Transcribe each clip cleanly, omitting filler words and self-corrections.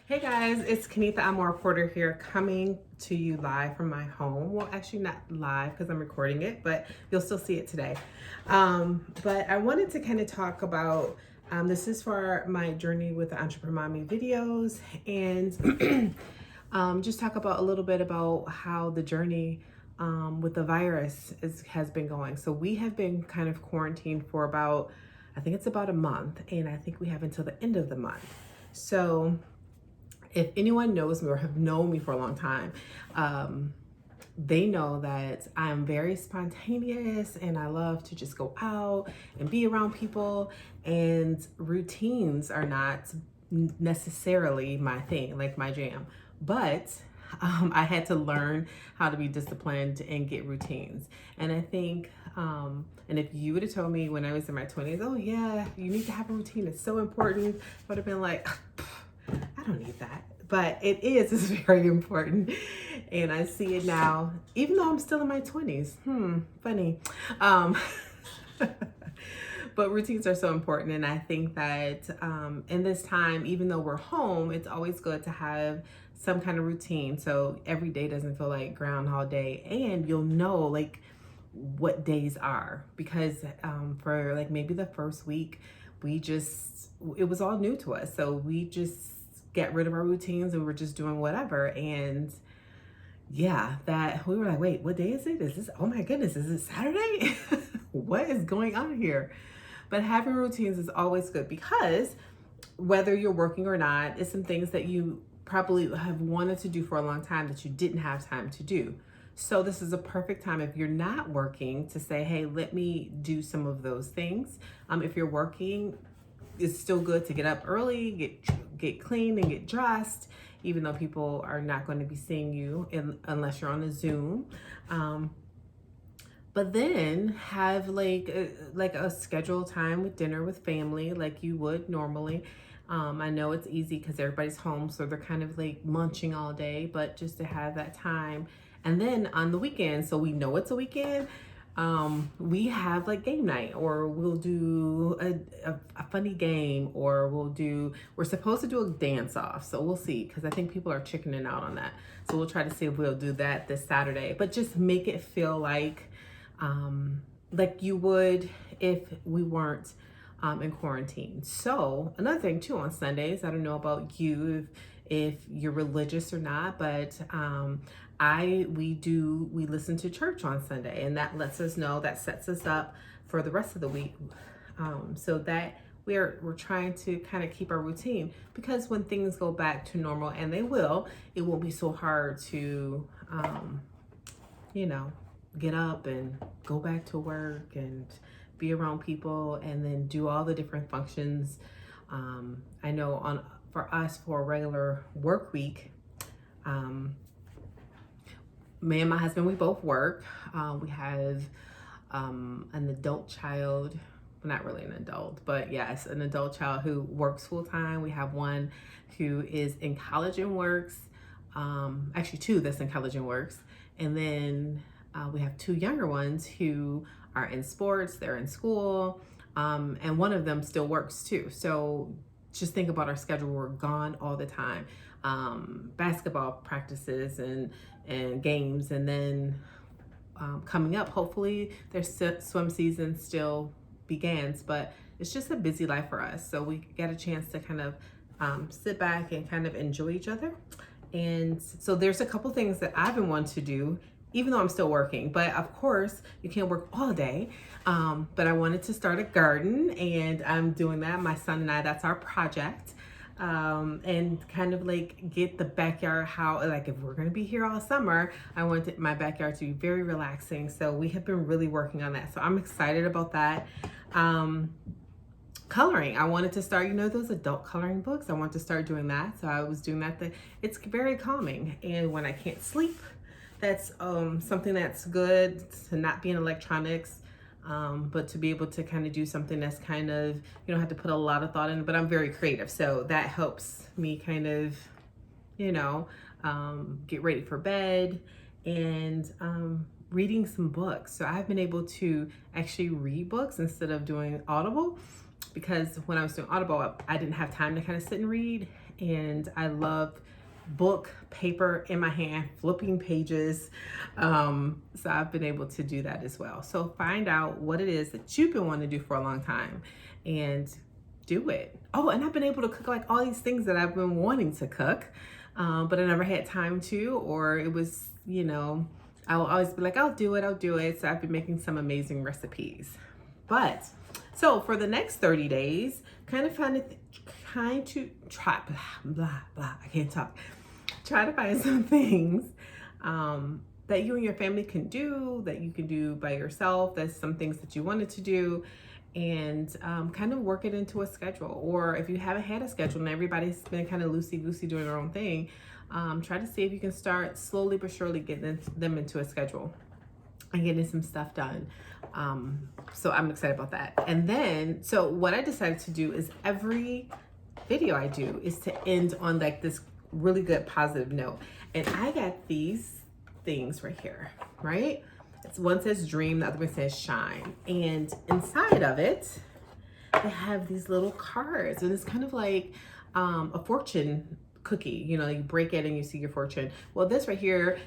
Hey guys, it's Kenitha Amour-Porter here, coming to you live from my home. Well, actually not live because I'm recording it, but you'll still see it today. But I wanted to kind of talk about, this is for my journey with the Entrepreneur Mommy videos, and just talk about a little bit about how the journey with the virus has been going. So we have been kind of quarantined for about, I think it's about a month, and I think we have until the end of the month. So if anyone knows me or have known me for a long time, they know that I'm very spontaneous and I love to just go out and be around people, and routines are not necessarily my thing, like my jam. But I had to learn how to be disciplined and get routines. And I think, and if you would have told me when I was in my 20s, oh yeah, you need to have a routine, it's so important, I would have been like, I don't need that. But it's very important. And I see it now, even though I'm still in my 20s. Funny. But routines are so important. And I think that in this time, even though we're home, it's always good to have some kind of routine. So every day doesn't feel like Groundhog Day. And you'll know like what days are. Because for like maybe the first week, it was all new to us. So we just get rid of our routines and we're just doing whatever. And yeah, that we were like, wait, what day is it? Is this, oh my goodness, is it Saturday? What is going on here? But having routines is always good, because whether you're working or not, it's some things that you probably have wanted to do for a long time that you didn't have time to do. So this is a perfect time if you're not working to say, hey, let me do some of those things. If you're working, it's still good to get up early, get clean and get dressed, even though people are not going to be seeing you unless you're on a Zoom. But then have like a scheduled time with dinner with family like you would normally. I know it's easy because everybody's home, so they're kind of like munching all day, but just to have that time. And then on the weekend, so we know it's a weekend, we have like game night, or we'll do a funny game, or we're supposed to do a dance off. So we'll see, because I think people are chickening out on that. So we'll try to see if we'll do that this Saturday, but just make it feel like you would if we weren't in quarantine. So another thing too, on Sundays, I don't know about you if you're religious or not, but we listen to church on Sunday, and that lets us know, that sets us up for the rest of the week, so that we're trying to kind of keep our routine, because when things go back to normal, and they will, it won't be so hard to get up and go back to work and be around people and then do all the different functions. I know for us, for a regular work week, me and my husband, we both work. We have an adult child, not really an adult, but yes, an adult child who works full time. We have one who is in college and works, actually two that's in college and works. And then we have two younger ones who are in sports, they're in school, and one of them still works too. So just think about our schedule. We're gone all the time. Basketball practices and games, and then coming up, hopefully their swim season still begins, but it's just a busy life for us. So we get a chance to kind of sit back and kind of enjoy each other. And so there's a couple things that I've been wanting to do, even though I'm still working. But of course, you can't work all day. But I wanted to start a garden, and I'm doing that. My son and I, that's our project. And kind of like get the backyard, if we're going to be here all summer, I want my backyard to be very relaxing. So we have been really working on that. So I'm excited about that. Coloring, I wanted to start, those adult coloring books. I want to start doing that. So I was doing that. It's very calming. And when I can't sleep, that's something that's good, to not be in electronics, but to be able to kind of do something that's kind of, you don't have to put a lot of thought in, but I'm very creative. So that helps me kind of, get ready for bed, and reading some books. So I've been able to actually read books instead of doing Audible, because when I was doing Audible, I didn't have time to kind of sit and read. and I love book, paper in my hand, flipping pages. So I've been able to do that as well. So find out what it is that you've been wanting to do for a long time and do it. Oh, and I've been able to cook like all these things that I've been wanting to cook, but I never had time to, or it was, you know, I'll always be like, I'll do it. So I've been making some amazing recipes. But so for the next 30 days, try to find some things that you and your family can do, that you can do by yourself. That's some things that you wanted to do, and kind of work it into a schedule. Or if you haven't had a schedule and everybody's been kind of loosey-goosey doing their own thing, try to see if you can start slowly but surely getting them into a schedule and getting some stuff done. So I'm excited about that. And then, so what I decided to do is every video I do is to end on like this really good positive note. And I got these things right here, right? One says dream, the other one says shine. And inside of it, they have these little cards. And it's kind of like a fortune cookie. You know, you break it and you see your fortune. Well, this right here,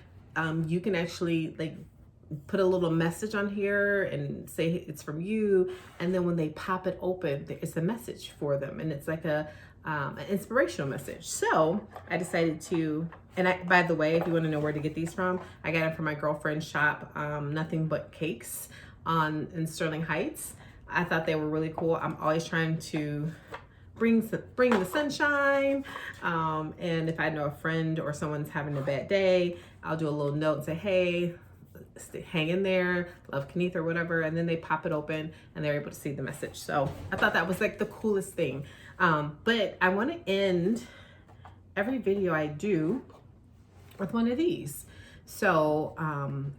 you can actually like put a little message on here and say it's from you. And then when they pop it open, it's a message for them. And it's like an inspirational message. So I decided to, and by the way, if you want to know where to get these from, I got them from my girlfriend's shop, Nothing But Cakes in Sterling Heights. I thought they were really cool. I'm always trying to bring the sunshine. And if I know a friend or someone's having a bad day, I'll do a little note and say, hey, hang in there, love Kenneth or whatever, and then they pop it open and they're able to see the message. So I thought that was like the coolest thing. But I want to end every video I do with one of these. So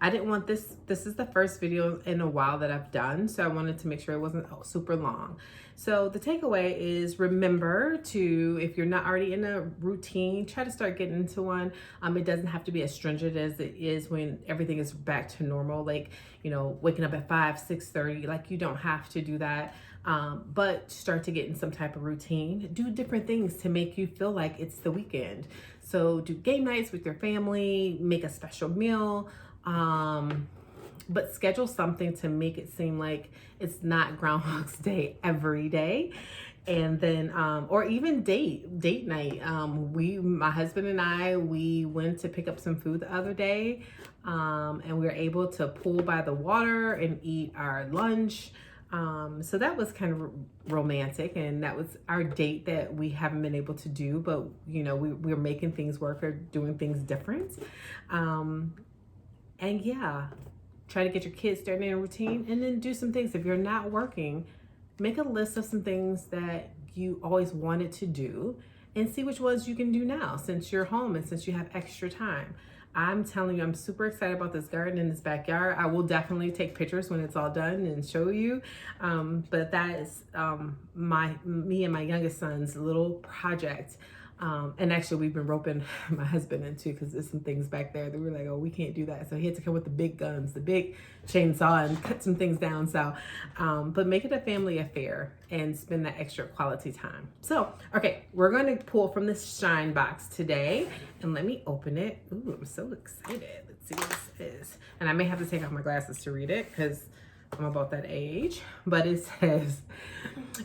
I didn't want this is the first video in a while that I've done, so I wanted to make sure it wasn't super long. So the takeaway is, remember to, if you're not already in a routine, try to start getting into one. It doesn't have to be as stringent as it is when everything is back to normal, like, you know, waking up at 5, 6:30, like you don't have to do that. But start to get in some type of routine. Do different things to make you feel like it's the weekend. So do game nights with your family, make a special meal, but schedule something to make it seem like it's not Groundhog's Day every day. And then, or even date night. My husband and I, we went to pick up some food the other day, and we were able to pool by the water and eat our lunch. So that was kind of romantic, and that was our date that we haven't been able to do, but you know, we're making things work or doing things different. And yeah, try to get your kids started in a routine, and then do some things. If you're not working, make a list of some things that you always wanted to do and see which ones you can do now since you're home and since you have extra time. I'm telling you, I'm super excited about this garden in this backyard. I will definitely take pictures when it's all done and show you. But that is me and my youngest son's little project. And actually, we've been roping my husband into, because there's some things back there that we were like, oh, we can't do that. So he had to come with the big guns, the big chainsaw, and cut some things down. So, but make it a family affair and spend that extra quality time. So, okay, we're going to pull from this shine box today, and let me open it. Ooh, I'm so excited. Let's see what this is. And I may have to take off my glasses to read it, because I'm about that age. But it says,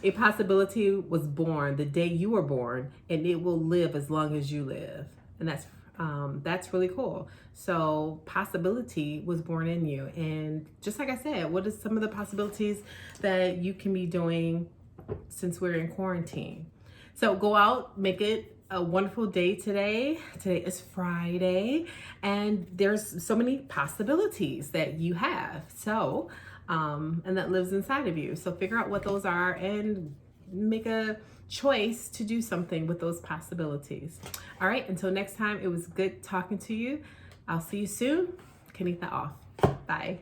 a possibility was born the day you were born, and it will live as long as you live. And that's really cool. So possibility was born in you. And just like I said, what is some of the possibilities that you can be doing since we're in quarantine? So go out, make it a wonderful day today. Today is Friday, and there's so many possibilities that you have. So and that lives inside of you. So figure out what those are and make a choice to do something with those possibilities. All right, until next time, it was good talking to you. I'll see you soon. Kenitha off. Bye.